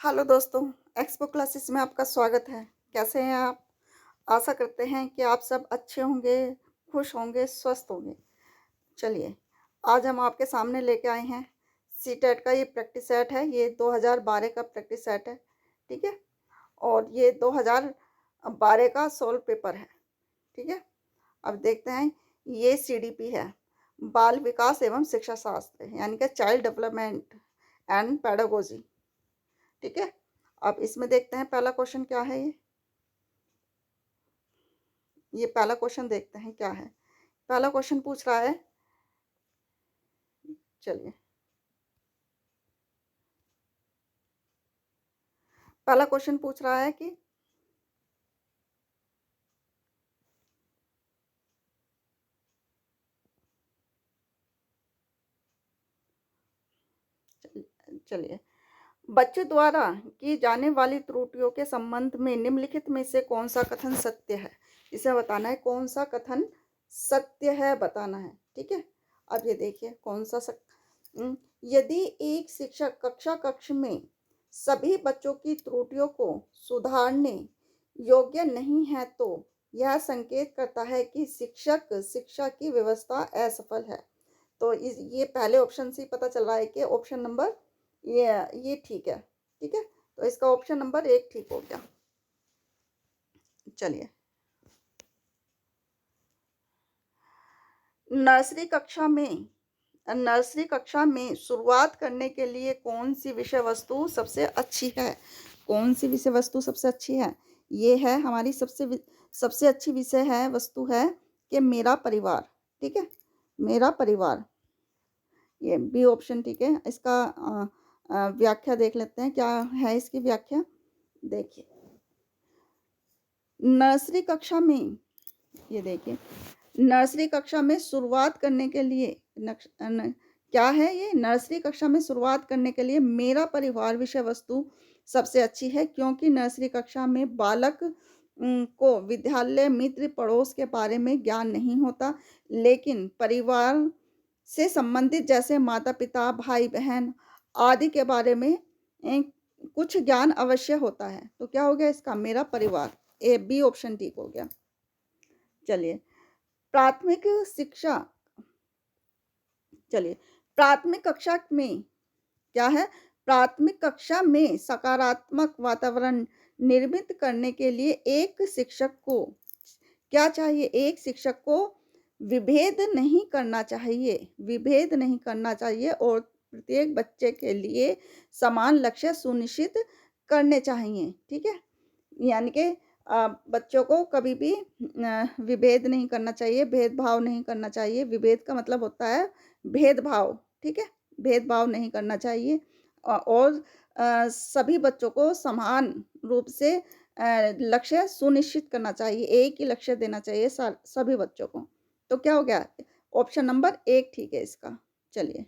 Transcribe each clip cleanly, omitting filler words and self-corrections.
Hello दोस्तों, expo classes में आपका स्वागत है। कैसे हैं आप? आशा करते हैं कि आप सब अच्छे होंगे, खुश होंगे, स्वस्थ होंगे। चलिए, आज हम आपके सामने लेके आए हैं सीटेट का ये प्रैक्टिस सेट है। ये 2012 का प्रैक्टिस सेट है, ठीक है? और ये 2012 का सोल्व पेपर है, ठीक है? अब देखते हैं, ये सीडीपी है, बाल विकास एवं शिक्षा शास्त्र, यानी कि चाइल्ड डेवलपमेंट एंड पेडागोजी, ठीक है। अब इसमें देखते हैं पहला क्वेश्चन क्या है। ये पहला क्वेश्चन देखते हैं क्या है। पहला क्वेश्चन पूछ रहा है, चलिए पहला क्वेश्चन पूछ रहा है कि चलिए, बच्चों द्वारा की जाने वाली त्रुटियों के संबंध में निम्नलिखित में से कौन सा कथन सत्य है। इसे बताना है कौन सा कथन सत्य है, बताना है, ठीक है। अब ये देखिए कौन सा यदि एक शिक्षक कक्ष में सभी बच्चों की त्रुटियों को सुधारने योग्य नहीं है तो यह संकेत करता है कि शिक्षक शिक्षा की व्यवस्था असफल है। तो ये पहले ऑप्शन से ही पता चल रहा है कि ऑप्शन नंबर ये ठीक है, ठीक है। तो इसका ऑप्शन नंबर 1 ठीक हो गया। चलिए, नर्सरी कक्षा में शुरुआत करने के लिए कौन सी विषय वस्तु सबसे अच्छी है। कौन सी विषय वस्तु सबसे अच्छी है? ये है हमारी सबसे अच्छी विषय है, वस्तु है कि मेरा परिवार, ठीक है। मेरा परिवार, ये बी ऑप्शन ठीक है। इसका व्याख्या देख लेते हैं, क्या है इसकी व्याख्या। देखिए, नर्सरी कक्षा में, ये देखिए, नर्सरी कक्षा में शुरुआत करने के लिए क्या है ये, नर्सरी कक्षा में शुरुआत करने के लिए मेरा परिवार विषय वस्तु सबसे अच्छी है, क्योंकि नर्सरी कक्षा में बालक को विद्यालय मित्र पड़ोस के बारे में ज्ञान नहीं होता, लेकिन परिवार से संबंधित जैसे माता पिता, भाई बहन आदि के बारे में कुछ ज्ञान अवश्य होता है। तो क्या हो गया इसका, मेरा परिवार, ए बी ऑप्शन ठीक हो गया। चलिए, प्राथमिक शिक्षा, चलिए प्राथमिक कक्षा में क्या है, प्राथमिक कक्षा में सकारात्मक वातावरण निर्मित करने के लिए एक शिक्षक को क्या चाहिए, एक शिक्षक को विभेद नहीं करना चाहिए, विभेद नहीं करना चाहिए और प्रत्येक बच्चे के लिए समान लक्ष्य सुनिश्चित करने चाहिए, ठीक है। यानी कि बच्चों को कभी भी विभेद नहीं करना चाहिए, भेदभाव नहीं करना चाहिए। विभेद का मतलब होता है भेदभाव, ठीक है। भेदभाव नहीं करना चाहिए और सभी बच्चों को समान रूप से लक्ष्य सुनिश्चित करना चाहिए, एक ही लक्ष्य देना चाहिए सभी बच्चों को। तो क्या हो गया, ऑप्शन नंबर 1 ठीक है इसका। चलिए,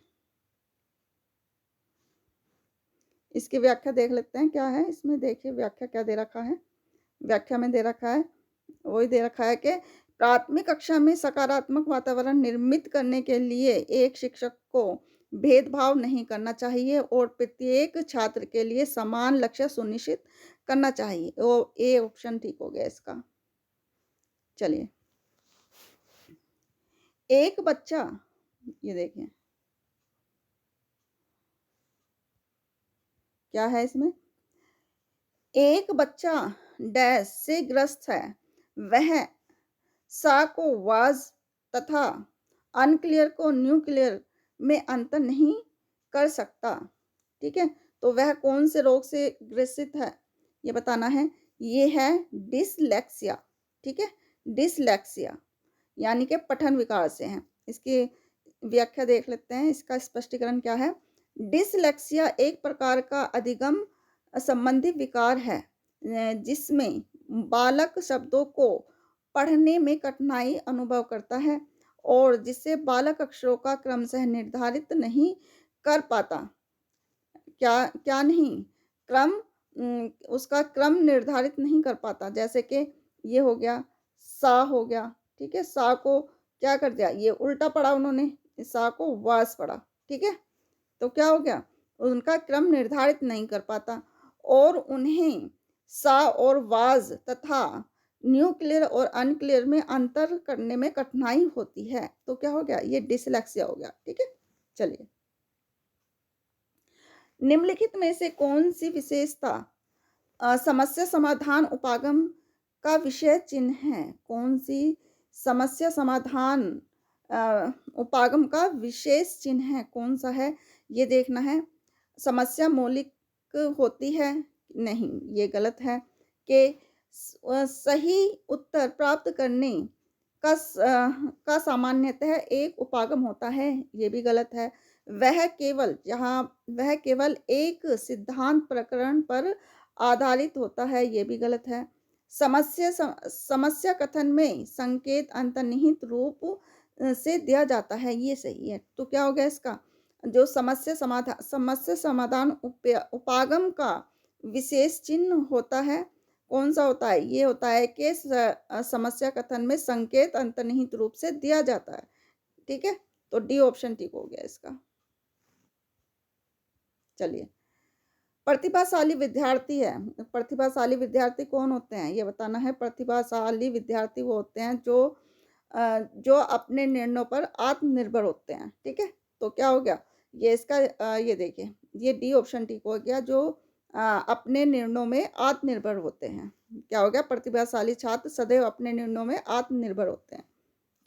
इसकी व्याख्या देख लेते हैं क्या है इसमें। देखिए व्याख्या क्या दे रखा है, व्याख्या में दे रखा है, वही दे रखा है कि प्राथमिक कक्षा में सकारात्मक वातावरण निर्मित करने के लिए एक शिक्षक को भेदभाव नहीं करना चाहिए और प्रत्येक छात्र के लिए समान लक्ष्य सुनिश्चित करना चाहिए। वो ए ऑप्शन ठीक हो गया इसका। चलिए, एक बच्चा, ये देखिए क्या है इसमें, एक बच्चा डैश से ग्रस्त है, वह सा को वाज तथा अनक्लियर को न्यूक्लियर में अंतर नहीं कर सकता, ठीक है। तो वह कौन से रोग से ग्रसित है, ये बताना है। ये है डिसलेक्सिया, ठीक है। डिसलेक्सिया यानी कि पठन विकार से है। इसकी व्याख्या देख लेते हैं, इसका स्पष्टीकरण क्या है। डिसलेक्सिया एक प्रकार का अधिगम संबंधी विकार है जिसमें बालक शब्दों को पढ़ने में कठिनाई अनुभव करता है और जिससे बालक अक्षरों का क्रमशः निर्धारित नहीं कर पाता। क्या क्या नहीं, क्रम उसका क्रम निर्धारित नहीं कर पाता। जैसे कि ये हो गया, सा हो गया, ठीक है। सा को क्या कर दिया, ये उल्टा पढ़ा उन्होंने, सा को वास पढ़ा, ठीक है। तो क्या हो गया, उनका क्रम निर्धारित नहीं कर पाता और उन्हें सा और वाज़ तथा न्यूक्लियर और अनक्लियर में अंतर करने में कठिनाई होती है। तो क्या हो गया? ये डिसलेक्सिया हो गया, ठीक है? चलिए। निम्नलिखित में से कौन-सी विशेषता समस्या समाधान उपागम का विषय चिन्ह है? कौन-सी समस्या समाधान उपागम का विशेष चिन्ह है? कौन-सा है? ये देखना है। समस्या मौलिक होती है? नहीं, ये गलत है। कि सही उत्तर प्राप्त करने का सामान्यतः एक उपागम होता है, ये भी गलत है। वह केवल एक सिद्धांत प्रकरण पर आधारित होता है, ये भी गलत है। समस्या कथन में संकेत अंतर्निहित रूप से दिया जाता है, ये सही है। तो क्या हो गया इसका? जो समस्या समाधान उपागम का विशेष चिन्ह होता है, कौन-सा होता है? ये होता है कि समस्या कथन में संकेत अंतर्निहित रूप से दिया जाता है, ठीक है? तो डी ऑप्शन ठीक हो गया इसका। चलिए, प्रतिभाशाली विद्यार्थी है। प्रतिभाशाली विद्यार्थी कौन होते हैं? ये बताना है। प्रतिभाशाली विद्यार्थी वो होते हैं जो अपने निर्णयों पर आत्मनिर्भर होते हैं, ठीक है? तो क्या हो गया? ये इसका ये देखिए, ये डी ऑप्शन ठीक हो गया, जो अपने निर्णयों में आत्मनिर्भर होते हैं। क्या हो गया? प्रतिभाशाली छात्र सदैव अपने निर्णयों में आत्मनिर्भर होते हैं।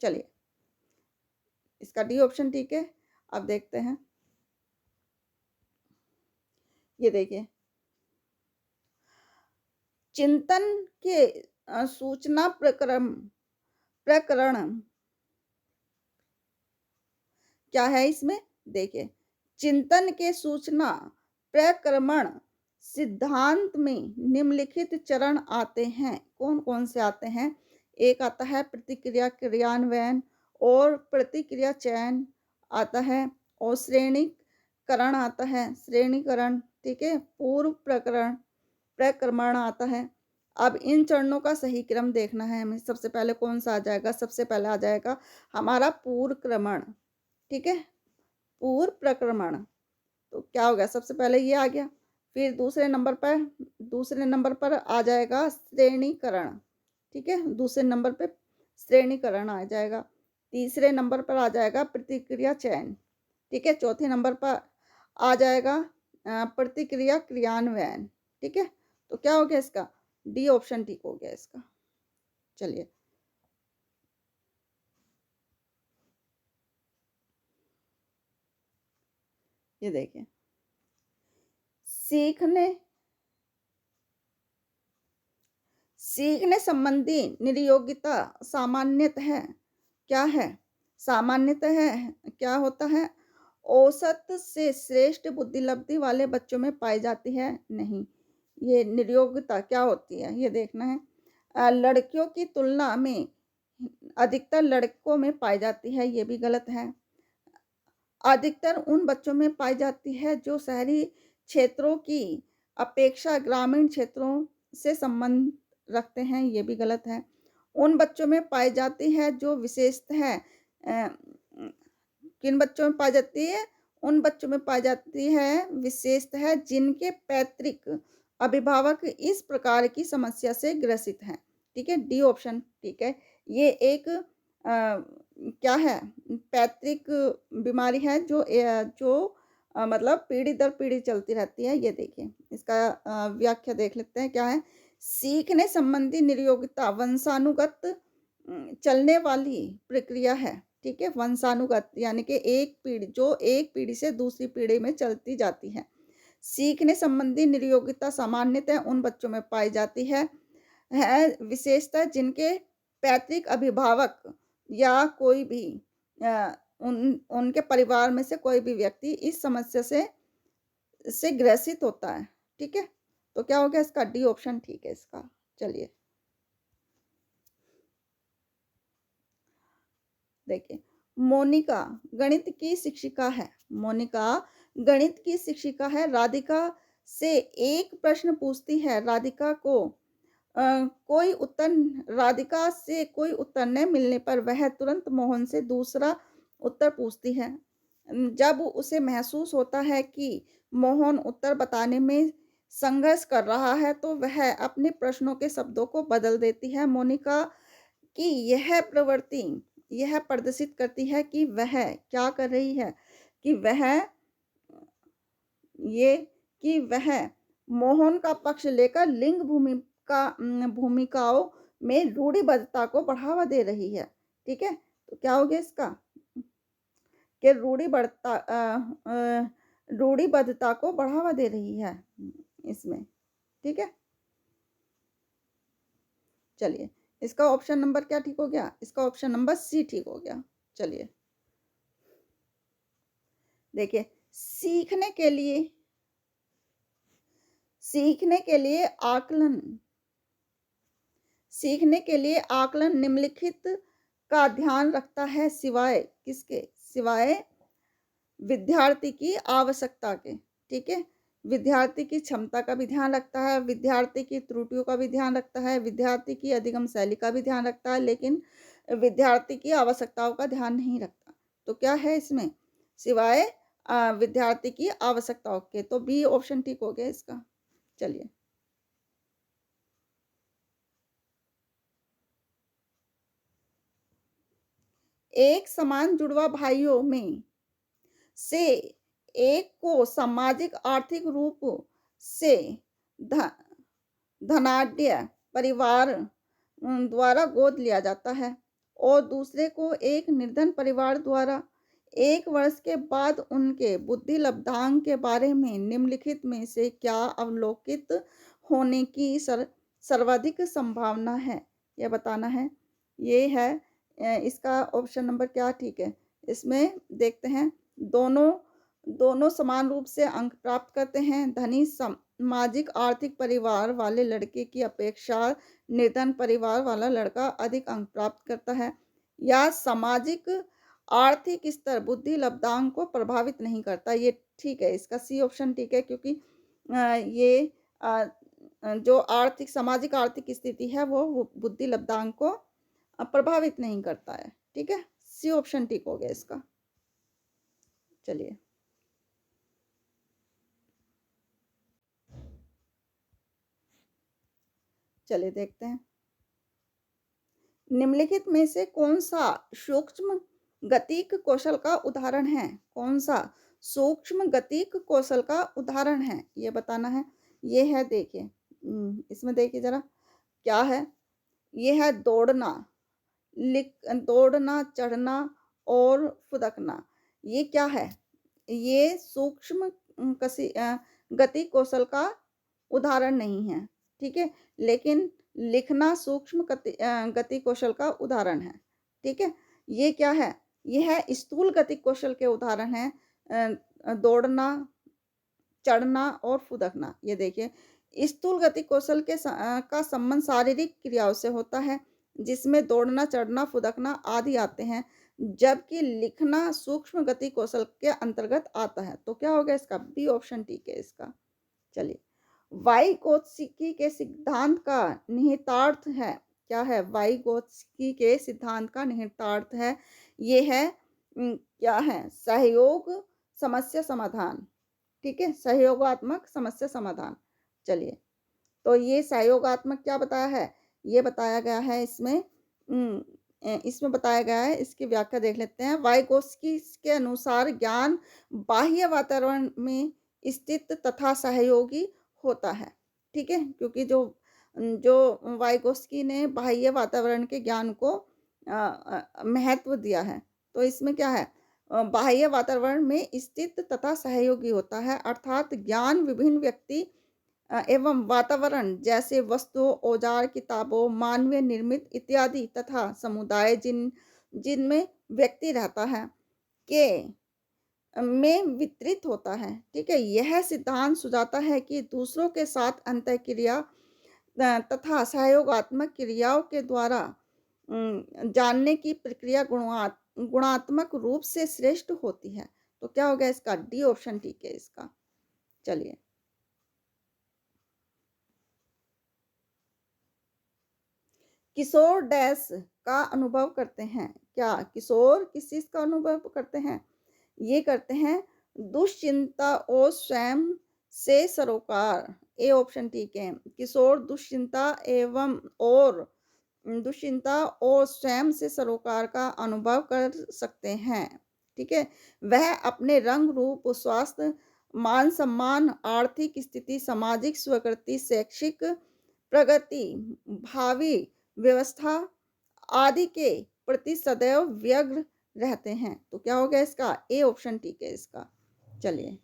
चलिए, इसका डी ऑप्शन ठीक है। अब देखते हैं। ये देखिए, चिंतन के सूचना प्रकरण क्या है इसमें? देखिए, चिंतन के सूचना प्रक्रमण सिद्धांत में निम्नलिखित चरण आते हैं। कौन-कौन से आते हैं? एक आता है प्रतिक्रिया क्रियान्वयन और प्रतिक्रिया चयन आता है और श्रेणीकरण आता है, श्रेणीकरण, ठीक है? पूर्व प्रक्रमण आता है। अब इन चरणों का सही क्रम देखना है हमें। सबसे पहले कौन-सा आ जाएगा? सबसे पहले आ जाएगा हमारा पूर्वक्रमण, ठीक है? पूर्व प्रक्रमण। तो क्या हो गया? सबसे पहले ये आ गया। फिर दूसरे नंबर पर आ जाएगा श्रेणीकरण, ठीक है? दूसरे नंबर पे श्रेणीकरण आ जाएगा। तीसरे नंबर पर आ जाएगा प्रतिक्रिया चयन, ठीक है? चौथे नंबर पर आ जाएगा प्रतिक्रिया क्रियान्वयन, ठीक है? तो क्या हो गया इसका? डी ऑप्शन ठीक हो गया इसका। चलिए, ये देखिए, सीखने सीखने संबंधी निर्योग्यता सामान्यतः क्या है? सामान्यतः क्या होता है? औसत से श्रेष्ठ बुद्धिलब्धि वाले बच्चों में पाई जाती है? नहीं। ये निर्योग्यता क्या होती है? ये देखना है। लड़कियों की तुलना में अधिकतर लड़कों में पाई जाती है, ये भी गलत है। अधिकतर उन बच्चों में पाई जाती है जो शहरी क्षेत्रों की अपेक्षा ग्रामीण क्षेत्रों से संबंध रखते हैं, ये भी गलत है। उन बच्चों में पाई जाती है जो विशेषतः किन बच्चों में पाई जाती है? उन बच्चों में पाई जाती है विशेषतः जिनके पैतृक अभिभावक इस प्रकार की समस्या से ग्रसित हैं, ठीक है? डी ऑप्शन ठीक है। ये एक क्या है? पैतृक बीमारी है जो मतलब पीढ़ी दर पीढ़ी चलती रहती है। ये देखिए, इसका व्याख्या देख लेते हैं क्या है? सीखने संबंधी निर्योग्यता वंशानुगत चलने वाली प्रक्रिया है, ठीक है? वंशानुगत यानी कि एक पीढ़ी से दूसरी पीढ़ी में चलती जाती है। सीखने संबंधी निर्योग्यता सामान्यतः उन बच्चों में पाई जाती है विशेषतः जिनके पैतृक अभिभावक या कोई भी उनके परिवार में से कोई भी व्यक्ति इस समस्या से ग्रसित होता है, ठीक है? तो क्या हो गया इसका? डी ऑप्शन ठीक है इसका। चलिए, देखिए, मोनिका गणित की शिक्षिका है। मोनिका गणित की शिक्षिका है। राधिका से एक प्रश्न पूछती है। राधिका से कोई उत्तर न मिलने पर वह तुरंत मोहन से दूसरा उत्तर पूछती है। जब उसे महसूस होता है कि मोहन उत्तर बताने में संघर्ष कर रहा है तो वह अपने प्रश्नों के शब्दों को बदल देती है। मोनिका की यह प्रवृत्ति यह प्रदर्शित करती है कि वह क्या कर रही है, कि वह ये कि वह मोहन का पक्ष लेकर लिंग भूमिकाओं में रूढ़िबद्धता को बढ़ावा दे रही है। ठीक है? तो क्या हो गया इसका? कि रूढ़िबद्धता को बढ़ावा दे रही है इसमें। ठीक है? चलिए, इसका ऑप्शन नंबर क्या ठीक हो गया? इसका ऑप्शन नंबर सी ठीक हो गया। चलिए, देखिए, सीखने के लिए आकलन सीखने के लिए आकलन निम्नलिखित का ध्यान रखता है सिवाय किसके? सिवाय विद्यार्थी की आवश्यकता के। ठीक है? विद्यार्थी की क्षमता का भी ध्यान रखता है, विद्यार्थी की त्रुटियों का भी ध्यान रखता है, विद्यार्थी की अधिगम शैली का भी ध्यान रखता है, लेकिन विद्यार्थी की आवश्यकताओं का ध्यान नहीं रखता। तो क्या है इसमें? सिवाय विद्यार्थी की आवश्यकताओं के। तो बी ऑप्शन ठीक हो गया इसका। चलिए, एक समान जुड़वा भाइयों में से एक को सामाजिक आर्थिक रूप से ध धनाढ्य परिवार द्वारा गोद लिया जाता है और दूसरे को एक निर्धन परिवार द्वारा। 1 वर्ष के बाद उनके बुद्धि लब्धांक के बारे में निम्नलिखित में से क्या अवलोकित होने की सर्वाधिक संभावना है? यह बताना है। ये है इसका ऑप्शन नंबर क्या ठीक है? इसमें देखते हैं, दोनों दोनों समान रूप से अंक प्राप्त करते हैं। धनी सामाजिक आर्थिक परिवार वाले लड़के की अपेक्षा निर्धन परिवार वाला लड़का अधिक अंक प्राप्त करता है, या सामाजिक आर्थिक स्तर बुद्धि लब्धांक को प्रभावित नहीं करता। ये ठीक है, इसका सी ऑप्शन ठीक है, क्योंकि ये जो सामाजिक आर्थिक स्थिति है वो बुद्धि लब्धांक को प्रभावित नहीं करता है। ठीक है? सी ऑप्शन ठीक हो गया इसका। चलिए, देखते हैं, निम्नलिखित में से कौन सा सूक्ष्म गतिक कौशल का उदाहरण है? कौन सा सूक्ष्म गतिक कौशल का उदाहरण है? ये बताना है। ये है, देखिए, इसमें देखिए जरा क्या है। ये है दौड़ना, चढ़ना और फुदकना। ये क्या है? ये सूक्ष्म गति कौशल का उदाहरण नहीं है। ठीक है? लेकिन लिखना सूक्ष्म गति कौशल का उदाहरण है। ठीक है? ये क्या है? ये है स्थूल गति कौशल के उदाहरण है। दौड़ना, चढ़ना और फुदकना। ये देखिए, स्थूल गति कौशल का संबंध शारीरिक क्रियाओं से होता है, जिसमें दौड़ना, चढ़ना, फुदकना आदि आते हैं, जबकि लिखना सूक्ष्म गति कौशल के अंतर्गत आता है। तो क्या हो गया इसका? बी ऑप्शन ठीक है इसका। चलिए, वाइगोत्स्की के सिद्धांत का निहितार्थ है। क्या है? वाइगोत्स्की के सिद्धांत का निहितार्थ है, ये है क्या है? सहयोग समस्या समाधान। ठीक है? सहयोगात्मक समस्या समाधान। चलिए, तो ये सहयोगात्मक क्या बताया है? ये बताया गया है इसमें बताया गया है, इसकी व्याख्या देख लेते हैं। वाइगोत्स्की के अनुसार ज्ञान बाह्य वातावरण में स्थित तथा सहयोगी होता है। ठीक है? क्योंकि जो जो वाइगोत्स्की ने बाह्य वातावरण के ज्ञान को महत्व दिया है। तो इसमें क्या है? बाह्य वातावरण में स्थित तथा सहयोगी होता है, अर्थात ज्ञान विभिन्न व्यक्ति एवं वातावरण जैसे वस्तुओं, औजार, किताबों, मानवीय निर्मित इत्यादि तथा समुदाय जिनमें व्यक्ति रहता है के में वितरित होता है। ठीक है? यह सिद्धांत सुझाता है कि दूसरों के साथ अंतःक्रिया तथा सहयोगात्मक क्रियाओं के द्वारा जानने की प्रक्रिया गुणात्मक रूप से श्रेष्ठ होती है। तो क्या हो गया इसका? डी ऑप्शन ठीक है इसका। चलिए, किशोर डैश का अनुभव करते हैं। क्या किशोर किस चीज का अनुभव करते हैं? ये करते हैं दुश्चिंता और स्वयं से सरोकार ए ऑप्शन ठीक है। किशोर दुश्चिंता और स्वयं से सरोकार का अनुभव कर सकते हैं। ठीक है? वह अपने रंग, रूप, स्वास्थ्य, मान-सम्मान, आर्थिक स्थिति, सामाजिक स्वीकृति, शैक्षिक प्रगति, भावी व्यवस्था आदि के प्रति सदैव व्यग्र रहते हैं। तो क्या हो गया इसका? ए ऑप्शन ठीक है इसका। चलिए।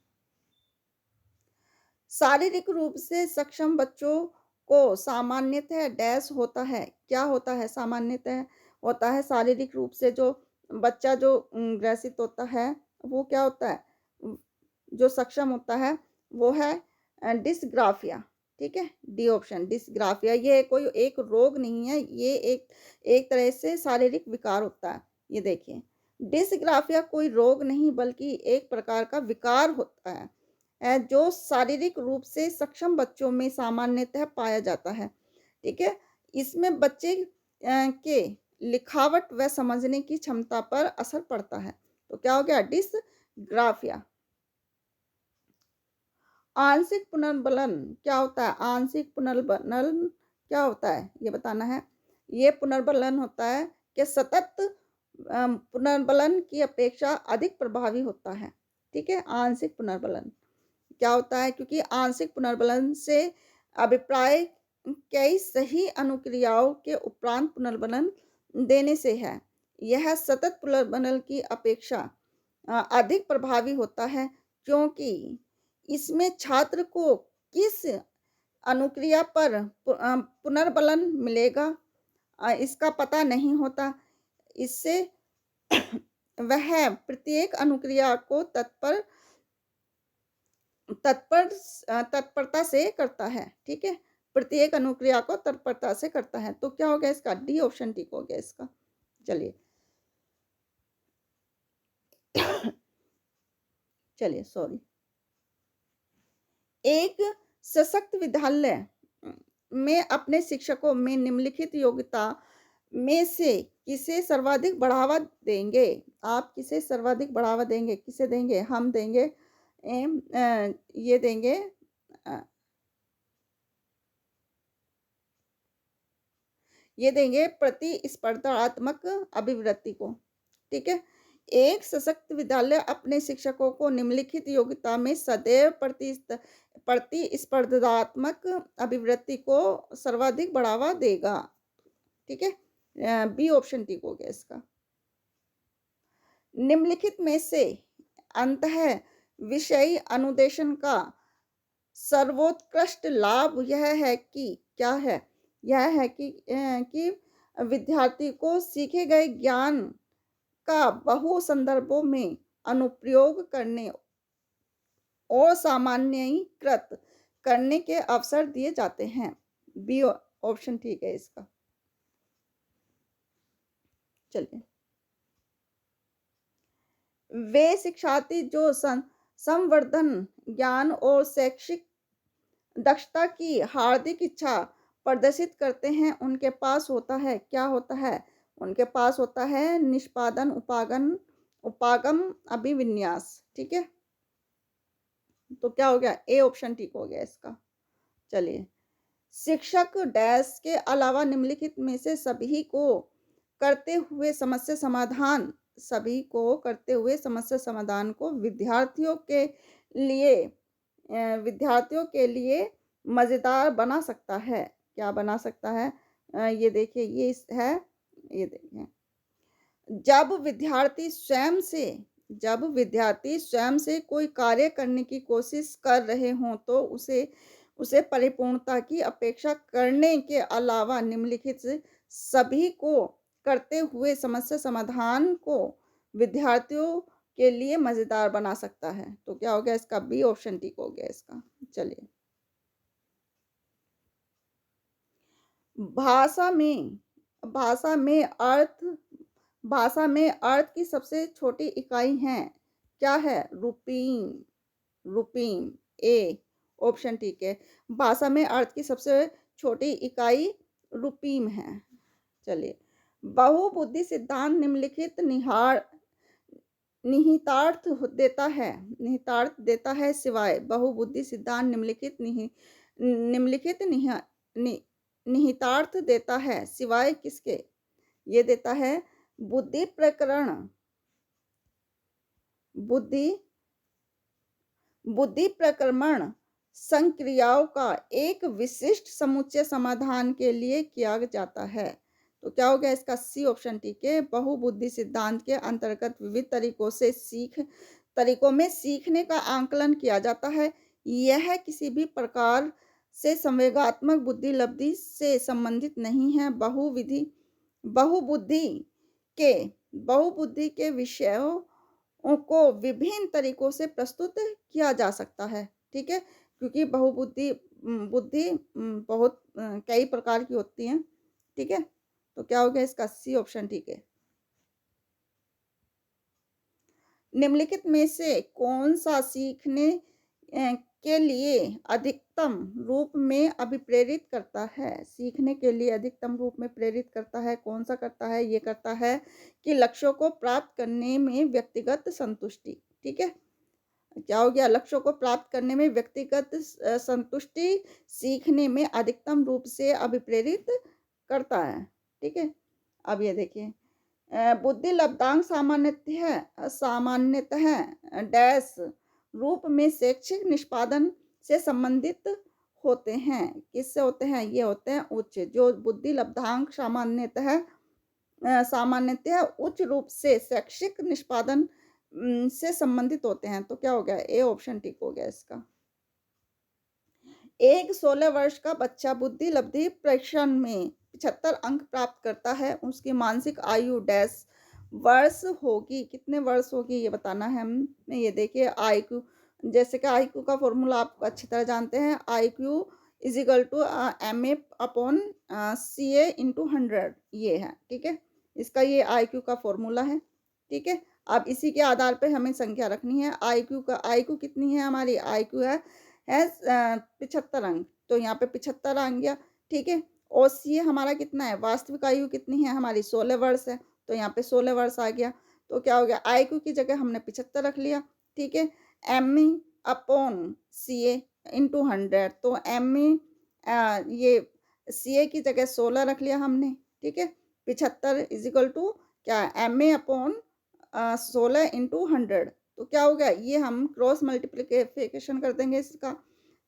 शारीरिक रूप से सक्षम बच्चों को सामान्यतः डैश होता है। क्या होता है? सामान्यतः होता है शारीरिक रूप से जो बच्चा जो ग्रसित होता है, वो क्या होता है? जो सक्षम होता है, वो है डिस्ग्राफिया। ठीक है? D option dysgraphia. ये कोई एक रोग नहीं है, ये एक एक तरह से शारीरिक विकार होता है। ये देखिए, डिस्ग्राफिया कोई रोग नहीं बल्कि एक प्रकार का विकार होता है। जो शारीरिक रूप से सक्षम बच्चों में सामान्यतः पाया जाता है। ठीक है? इसमें बच्चे के लिखावट व समझने की क्षमता पर असर पड़ता है। तो क्या हो गया? डिस्ग्राफिया। आंशिक पुनर्बलन क्या होता है? आंशिक पुनर्बलन क्या होता है? ये बताना है। ये पुनर्बलन होता है कि सतत पुनर्बलन की अपेक्षा अधिक प्रभावी होता है। ठीक है? आंशिक पुनर्बलन क्या होता है? क्योंकि आंशिक पुनर्बलन से अभिप्राय कई सही अनुक्रियाओं के उपरांत पुनर्बलन देने से है। यह सतत पुनर्बलन की अपेक्षा अधिक प्रभावी होता है क्योंकि इसमें छात्र को किस अनुक्रिया पर पुनर्बलन मिलेगा इसका पता नहीं होता। इससे वह प्रत्येक अनुक्रिया को तत्परता से करता है। ठीक है? प्रत्येक अनुक्रिया को तत्परता से करता है। तो क्या हो गया इसका? डी ऑप्शन ठीक हो गया इसका। चलिए। चलिए, सॉरी। एक सशक्त विद्यालय में अपने शिक्षकों में निम्नलिखित योग्यता में से किसे सर्वाधिक बढ़ावा देंगे? आप किसे सर्वाधिक बढ़ावा देंगे? किसे देंगे? हम देंगे ये देंगे अ, ये देंगे प्रतिस्पर्धात्मक अभिवृत्ति को। ठीक है? एक सशक्त विद्यालय अपने शिक्षकों को निम्नलिखित योग्यता में सदैव प्रतिस्पर्धात्मक अभिवृत्ति को सर्वाधिक बढ़ावा देगा। ठीक है? बी ऑप्शन ठीक हो गया इसका। निम्नलिखित में से अंतः विषयी अनुदेशन का सर्वोत्कृष्ट लाभ यह है कि क्या है? यह है कि विद्यार्थी को सीखे गए ज्ञान का बहु संदर्भों में अनुप्रयोग करने और सामान्यीकृत करने के अवसर दिए जाते हैं। बी ऑप्शन ठीक है इसका। चलिए। वे शिक्षार्थी जो संवर्धन ज्ञान और शैक्षिक दक्षता की हार्दिक इच्छा प्रदर्शित करते हैं उनके पास होता है क्या होता है? उनके पास होता है निष्पादन उपागम अभिविन्यास। ठीक है? तो क्या हो गया? ए ऑप्शन ठीक हो गया इसका। चलिए। शिक्षक डैश के अलावा निम्नलिखित में से सभी को करते हुए समस्या समाधान को विद्यार्थियों के लिए मज़ेदार बना सकता है। क्या बना सकता है? ये देखिए ये देखिए। जब विद्यार्थी स्वयं से कोई कार्य करने की कोशिश कर रहे हों तो उसे परिपूर्णता की अपेक्षा करने के अलावा निम्नलिखित से सभी को करते हुए समस्या समाधान को विद्यार्थियों के लिए मज़ेदार बना सकता है। तो क्या हो गया इसका? बी ऑप्शन ठीक हो गया इसका। चलिए। भाषा में अर्थ की सबसे छोटी इकाई है। क्या है? रूपीम। ए ऑप्शन ठीक है। भाषा में अर्थ की सबसे छोटी इकाई रूपीम है। चलिए। बहुबुद्धि सिद्धांत निम्नलिखित निहितार्थ देता है सिवाय बहुबुद्धि सिद्धांत निम्नलिखित निम्नलिखित निहितार्थ देता है सिवाय किसके? ये देता है बुद्धि प्रकरण, बुद्धि बुद्धि प्रक्रमण संक्रियाओं का एक विशिष्ट समुच्चय समाधान के लिए किया जाता है। तो क्या हो गया इसका? सी ऑप्शन ठीक है। बहुबुद्धि सिद्धांत के अंतर्गत विविध तरीकों में सीखने का आंकलन किया जाता है। यह किसी भी प्रकार से संवेगात्मक बुद्धि लब्धि से संबंधित नहीं है। बहुबुद्धि के बहुबुद्धि के विषयों को विभिन्न तरीकों से प्रस्तुत किया जा सकता है। ठीक है? क्योंकि बुद्धि बहुत कई प्रकार की होती हैं। ठीक है? तो क्या हो गया इसका? सी ऑप्शन ठीक है। निम्नलिखित में से कौन सा सीखने के लिए अधिकतम रूप में अभिप्रेरित करता है? सीखने के लिए अधिकतम रूप में प्रेरित करता है, कौन सा करता है? ये करता है कि लक्ष्यों को प्राप्त करने में व्यक्तिगत संतुष्टि। ठीक है? क्या हो गया? लक्ष्यों को प्राप्त करने में व्यक्तिगत संतुष्टि सीखने में अधिकतम रूप से अभिप्रेरित करता है। ठीक है? अब ये देखिए बुद्धि लब्धांक सामान्यतः डैश रूप में शैक्षिक निष्पादन से संबंधित होते हैं। किससे होते हैं? ये होते हैं उच्च। जो बुद्धि लब्धांक सामान्यतः उच्च रूप से शैक्षिक निष्पादन से संबंधित होते हैं। तो क्या हो गया? ए ऑप्शन ठीक हो गया इसका। एक 16 वर्ष का बच्चा बुद्धि लब्धि परीक्षण में 75 अंक प्राप्त करता है। उसकी मानसिक आयु डैश वर्ष होगी। कितने वर्ष होगी ये बताना है हमें। ये देखिए आईक्यू, जैसे कि आईक्यू का फॉर्मूला आप अच्छी तरह जानते हैं। IQ is equal to MA upon CA into 100 ये है। ठीक है? इसका ये आईक्यू का फॉर्मूला है। ठीक है? अब इसी के आधार पे हमें संख्या रखनी है। आईक्यू कितनी है हमारी? आईक्यू है 75 अंक। तो यहाँ पे 75 आ गया। ठीक है? और CA हमारा कितना है? वास्तविक आयु कितनी है हमारी? 16 वर्ष है। तो यहाँ पे 16 वर्ष आ गया। तो क्या हो गया? आईक्यू की जगह हमने 75 रख लिया। ठीक है? ME upon CA into 100। तो ME ये CA की जगह 16 रख लिया हमने। ठीक है? 75 इज इक्वल टू क्या? MA upon 16 into 100। तो क्या हो गया? ये हम क्रॉस मल्टीप्लिकेशन कर देंगे इसका।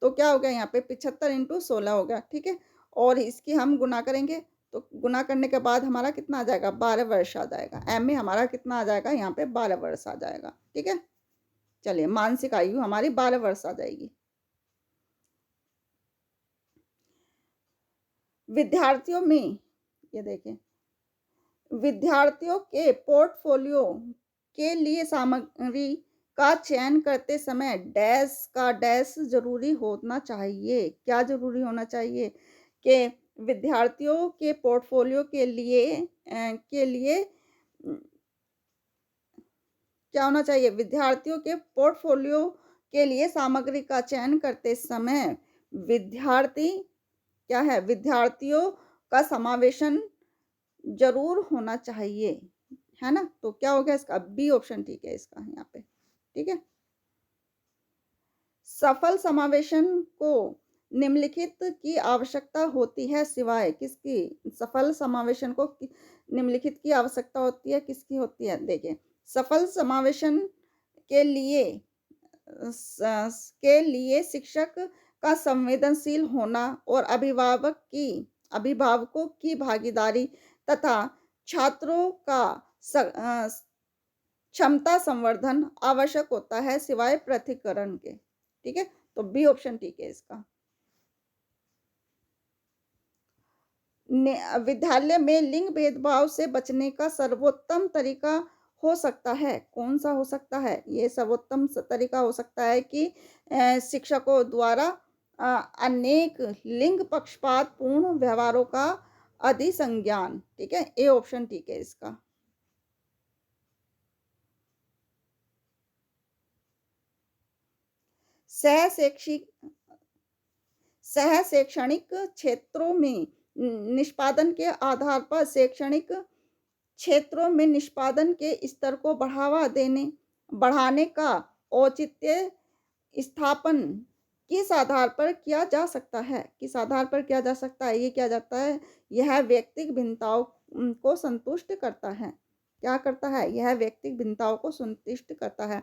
तो क्या हो गया? यहाँ पे 75 इंटू 16 हो गया। ठीक है? और इसकी हम गुना करेंगे। तो गुना करने के बाद हमारा कितना आ जाएगा? 12 वर्ष आ जाएगा। MA हमारा कितना आ जाएगा? यहाँ पे 12 वर्ष आ जाएगा। ठीक है? चलिए मानसिक आयु हमारी 12 वर्ष आ जाएगी। विद्यार्थियों में ये देखें, विद्यार्थियों के पोर्टफोलियो के लिए सामग्री का चयन करते समय डैश का डैश जरूरी होना चाहिए। क्या जरूरी होना चाहिए? कि विद्यार्थियों के पोर्टफोलियो के लिए क्या होना चाहिए? विद्यार्थियों के पोर्टफोलियो के लिए सामग्री का चयन करते समय विद्यार्थियों का समावेशन जरूर होना चाहिए। है ना? तो क्या हो गया इसका? बी ऑप्शन ठीक है इसका यहाँ पे। ठीक है? सफल समावेशन को निम्नलिखित की आवश्यकता होती है सिवाय किसकी? सफल समावेशन को निम्नलिखित की आवश्यकता होती है, किसकी होती है? देखिए सफल समावेशन के लिए शिक्षक का संवेदनशील होना और अभिभावकों की भागीदारी तथा छात्रों का क्षमता संवर्धन आवश्यक होता है सिवाय पृथक्करण के। ठीक है? तो बी ऑप्शन ठीक है इसका। विद्यालय में लिंग भेदभाव से बचने का सर्वोत्तम तरीका हो सकता है। कौन सा हो सकता है? ये सर्वोत्तम तरीका हो सकता है कि शिक्षकों द्वारा अनेक लिंग पक्षपात पूर्ण व्यवहारों का अधिसंज्ञान। ठीक है? ए ऑप्शन ठीक है इसका। सह शैक्षणिक क्षेत्रों में निष्पादन के आधार पर शैक्षणिक क्षेत्रों में निष्पादन के स्तर को बढ़ाने का औचित्य स्थापन किस आधार पर किया जा सकता है? किस आधार पर किया जा सकता है? ये किया जाता है, यह व्यक्तिगत भिन्नताओं को संतुष्ट करता है। क्या करता है? यह व्यक्तिगत भिन्नताओं को संतुष्ट करता है।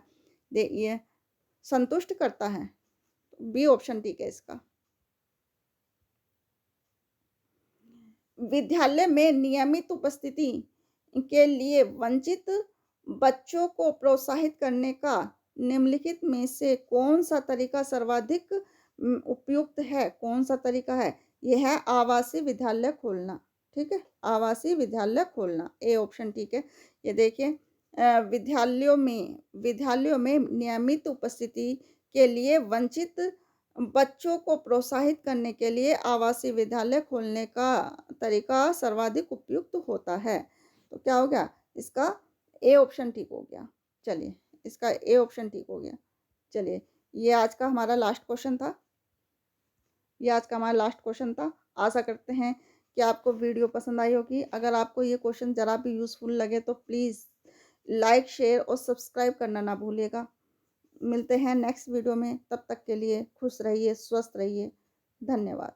ये संतुष्ट करता है। बी ऑप्शन ठीक है इसका। विद्यालय में नियमित उपस्थिति के लिए वंचित बच्चों को प्रोत्साहित करने का निम्नलिखित में से कौन-सा तरीका सर्वाधिक उपयुक्त है? कौन-सा तरीका है? यह है आवासीय विद्यालय खोलना, ठीक है? आवासीय विद्यालय खोलना, ए ऑप्शन ठीक है। ये देखिए विद्यालयों में नियमित उपस्थिति के लिए वंचित बच्चों को प्रोत्साहित करने के लिए आवासीय विद्यालय खोलने का तरीका सर्वाधिक उपयुक्त होता है। तो क्या हो गया? इसका ए ऑप्शन ठीक हो गया। चलिए, इसका ए ऑप्शन ठीक हो गया। चलिए, ये आज का हमारा लास्ट क्वेश्चन था। ये आज का हमारा लास्ट क्वेश्चन था। आशा करते हैं कि आपको वीडियो पसंद आई होगी। अगर आपको ये क्वेश्चन ज़रा भी यूज़फुल लगे तो प्लीज़ लाइक, शेयर और सब्सक्राइब करना ना भूलिएगा। मिलते हैं नेक्स्ट वीडियो में, तब तक के लिए खुश रहिए, स्वस्थ रहिए। धन्यवाद।